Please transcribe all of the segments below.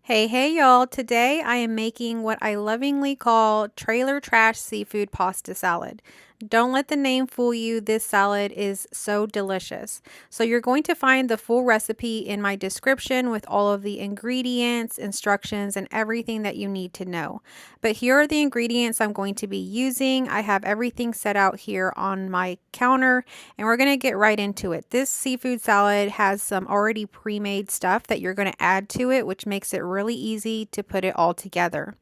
Hey y'all. Today I am making what I lovingly call trailer trash seafood pasta salad. Don't let the name fool you. This salad is so delicious. So you're going to find the full recipe in my description with all of the ingredients, instructions, and everything that you need to know. But here are the ingredients I'm going to be using. I have everything set out here on my counter, and we're going to get right into it. This seafood salad has some already pre-made stuff that you're going to add to it, which makes it really easy to put it all together.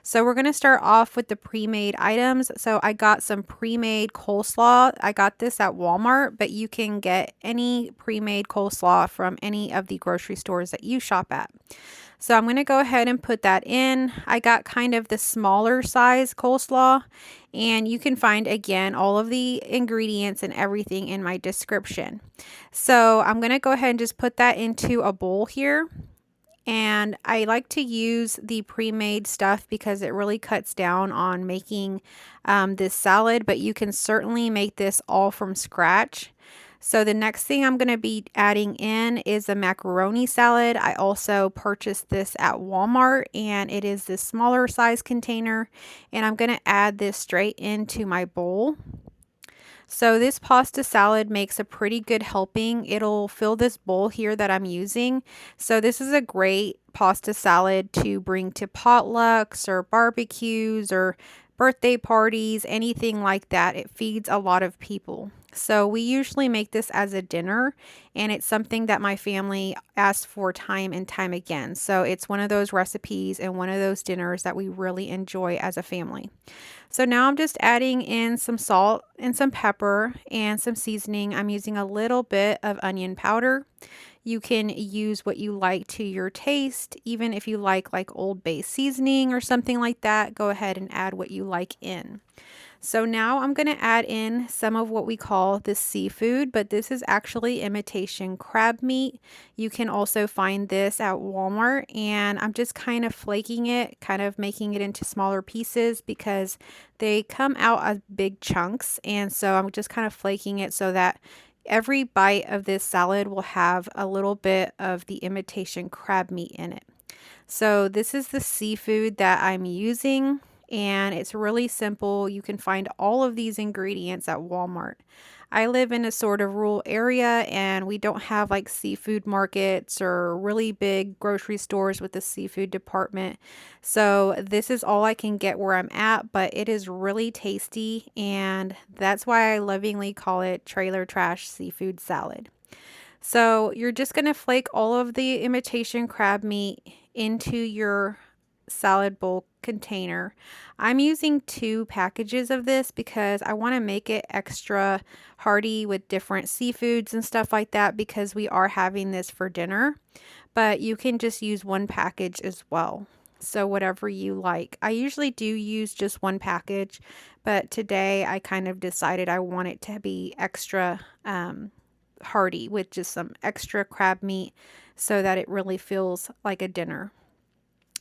So we're going to start off with the pre-made items. So I got some pre-made coleslaw. I got this at Walmart, but you can get any pre-made coleslaw from any of the grocery stores that you shop at. So I'm going to go ahead and put that in. I got kind of the smaller size coleslaw, and you can find again all of the ingredients and everything in my description. So I'm going to go ahead and just put that into a bowl here. And I like to use the pre-made stuff because it really cuts down on making this salad, but you can certainly make this all from scratch. So the next thing I'm going to be adding in is a macaroni salad. I also purchased this at Walmart, and it is this smaller size container, and I'm going to add this straight into my bowl. So this pasta salad makes a pretty good helping. It'll fill this bowl here that I'm using. So this is a great pasta salad to bring to potlucks or barbecues or birthday parties, anything like that. It feeds a lot of people. So we usually make this as a dinner, and it's something that my family asks for time and time again. So it's one of those recipes and one of those dinners that we really enjoy as a family. So now I'm just adding in some salt and some pepper and some seasoning. I'm using a little bit of onion powder. You can use what you like to your taste. Even if you like Old Bay seasoning or something like that, go ahead and add what you like in. So now I'm going to add in some of what we call the seafood, but this is actually imitation crab meat. You can also find this at Walmart, and I'm just kind of flaking it, kind of making it into smaller pieces because they come out as big chunks. And so I'm just kind of flaking it so that every bite of this salad will have a little bit of the imitation crab meat in it. So this is the seafood that I'm using, and it's really simple. You can find all of these ingredients at Walmart. I live in a sort of rural area, and we don't have like seafood markets or really big grocery stores with a seafood department. So this is all I can get where I'm at, but it is really tasty, and that's why I lovingly call it trailer trash seafood salad. So you're just going to flake all of the imitation crab meat into your salad bowl container. I'm using 2 packages of this because I want to make it extra hearty with different seafoods and stuff like that because we are having this for dinner. But you can just use 1 package as well. So whatever you like. I usually do use just 1 package, but today I kind of decided I want it to be extra hearty with just some extra crab meat so that it really feels like a dinner.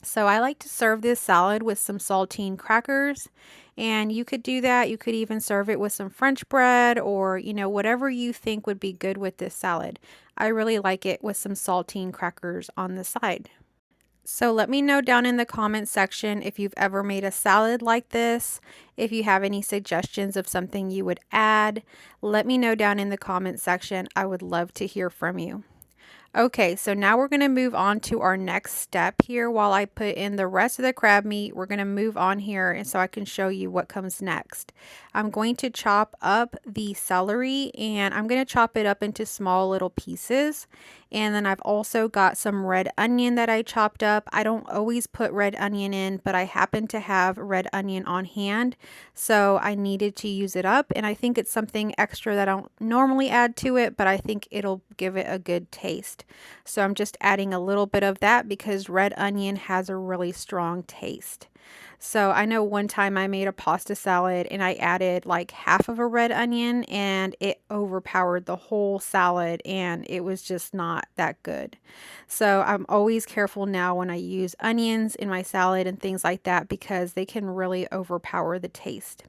So I like to serve this salad with some saltine crackers, and you could do that. You could even serve it with some French bread or, whatever you think would be good with this salad. I really like it with some saltine crackers on the side. So let me know down in the comments section if you've ever made a salad like this. If you have any suggestions of something you would add, let me know down in the comments section. I would love to hear from you. Okay, so now we're going to move on to our next step here. While I put in the rest of the crab meat, we're going to move on here and so I can show you what comes next. I'm going to chop up the celery, and I'm going to chop it up into small little pieces. And then I've also got some red onion that I chopped up. I don't always put red onion in, but I happen to have red onion on hand, so I needed to use it up. And I think it's something extra that I don't normally add to it, but I think it'll give it a good taste. So I'm just adding a little bit of that because red onion has a really strong taste. So I know one time I made a pasta salad and I added like half of a red onion, and it overpowered the whole salad, and it was just not that good. So I'm always careful now when I use onions in my salad and things like that because they can really overpower the taste.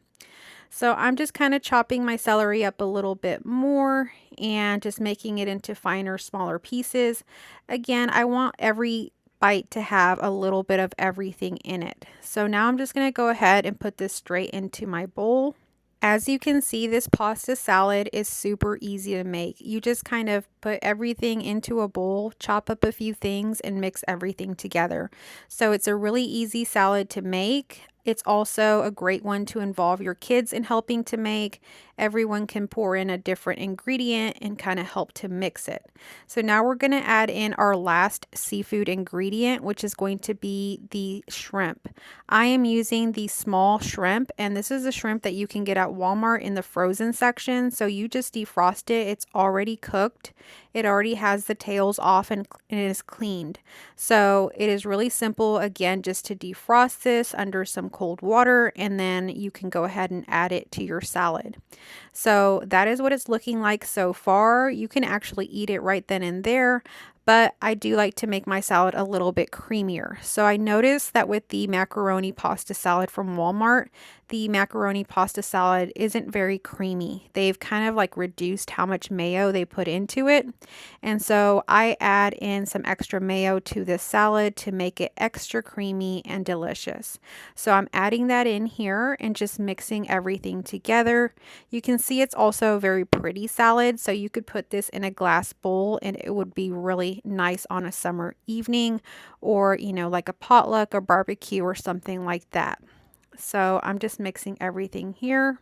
So I'm just kind of chopping my celery up a little bit more and just making it into finer, smaller pieces. Again, I want every bite to have a little bit of everything in it. So now I'm just going to go ahead and put this straight into my bowl. As you can see, this pasta salad is super easy to make. You just kind of put everything into a bowl, chop up a few things, and mix everything together. So it's a really easy salad to make. It's also a great one to involve your kids in helping to make. Everyone can pour in a different ingredient and kind of help to mix it. So now we're going to add in our last seafood ingredient, which is going to be the shrimp. I am using the small shrimp, and this is a shrimp that you can get at Walmart in the frozen section. So you just defrost it. It's already cooked. It already has the tails off and it is cleaned. So it is really simple, again, just to defrost this under some cold water, and then you can go ahead and add it to your salad. So that is what it's looking like so far. You can actually eat it right then and there, but I do like to make my salad a little bit creamier. So I noticed that with the macaroni pasta salad from Walmart, the macaroni pasta salad isn't very creamy. They've kind of like reduced how much mayo they put into it. And so I add in some extra mayo to this salad to make it extra creamy and delicious. So I'm adding that in here and just mixing everything together. You can see it's also a very pretty salad, so you could put this in a glass bowl and it would be really nice on a summer evening, or like a potluck or barbecue or something like that. So I'm just mixing everything here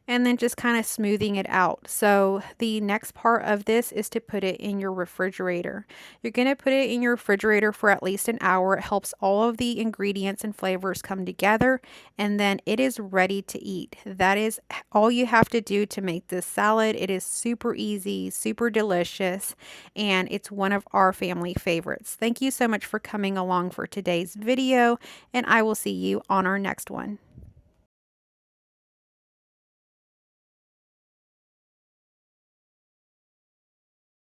and then just kind of smoothing it out. So the next part of this is to put it in your refrigerator. You're going to put it in your refrigerator for at least an hour. It helps all of the ingredients and flavors come together, and then it is ready to eat. That is all you have to do to make this salad. It is super easy, super delicious, and it's one of our family favorites. Thank you so much for coming along for today's video, and I will see you on our next one.